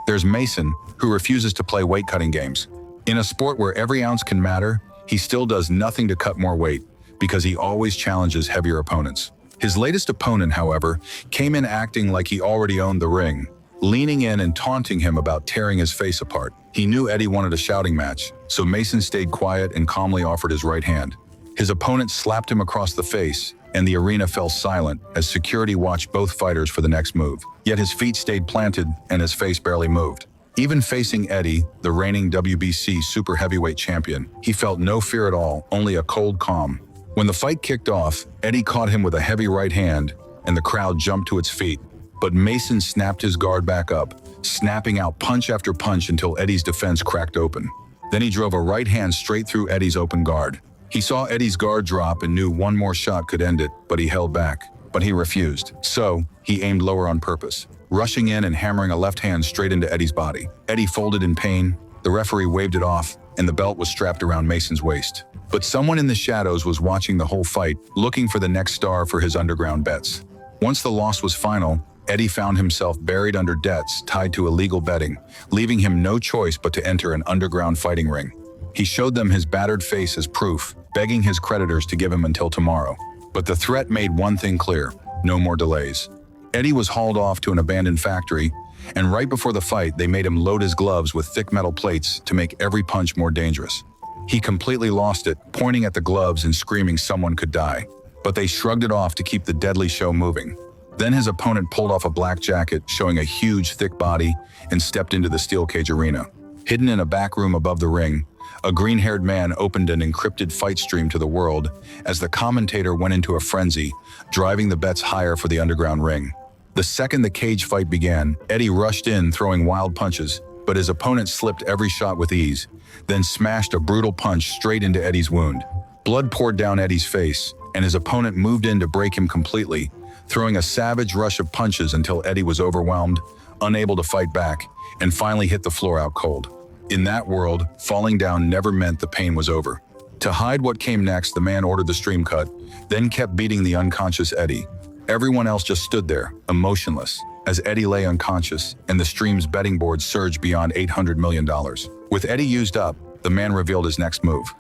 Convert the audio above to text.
There's Mason, who refuses to play weight-cutting games. In a sport where every ounce can matter, he still does nothing to cut more weight, because he always challenges heavier opponents. His latest opponent, however, came in acting like he already owned the ring, leaning in and taunting him about tearing his face apart. He knew Eddie wanted a shouting match, so Mason stayed quiet and calmly offered his right hand. His opponent slapped him across the face, and the arena fell silent as security watched both fighters for the next move. Yet his feet stayed planted and his face barely moved. Even facing Eddie, the reigning WBC super heavyweight champion, he felt no fear at all, only a cold calm. When the fight kicked off, Eddie caught him with a heavy right hand, and the crowd jumped to its feet. But Mason snapped his guard back up, snapping out punch after punch until Eddie's defense cracked open. Then he drove a right hand straight through Eddie's open guard. He saw Eddie's guard drop and knew one more shot could end it, but he held back. But he refused. So, he aimed lower on purpose, rushing in and hammering a left hand straight into Eddie's body. Eddie folded in pain, the referee waved it off, and the belt was strapped around Mason's waist. But someone in the shadows was watching the whole fight, looking for the next star for his underground bets. Once the loss was final, Eddie found himself buried under debts tied to illegal betting, leaving him no choice but to enter an underground fighting ring. He showed them his battered face as proof, begging his creditors to give him until tomorrow. But the threat made one thing clear: no more delays. Eddie was hauled off to an abandoned factory, and right before the fight, they made him load his gloves with thick metal plates to make every punch more dangerous. He completely lost it, pointing at the gloves and screaming someone could die. But they shrugged it off to keep the deadly show moving. Then his opponent pulled off a black jacket, showing a huge, thick body, and stepped into the steel cage arena. Hidden in a back room above the ring, a green-haired man opened an encrypted fight stream to the world as the commentator went into a frenzy, driving the bets higher for the underground ring. The second the cage fight began, Eddie rushed in, throwing wild punches, but his opponent slipped every shot with ease, then smashed a brutal punch straight into Eddie's wound. Blood poured down Eddie's face, and his opponent moved in to break him completely, throwing a savage rush of punches until Eddie was overwhelmed, unable to fight back, and finally hit the floor out cold. In that world, falling down never meant the pain was over. To hide what came next, the man ordered the stream cut, then kept beating the unconscious Eddie. Everyone else just stood there, emotionless, as Eddie lay unconscious, and the stream's betting board surged beyond $800 million. With Eddie used up, the man revealed his next move.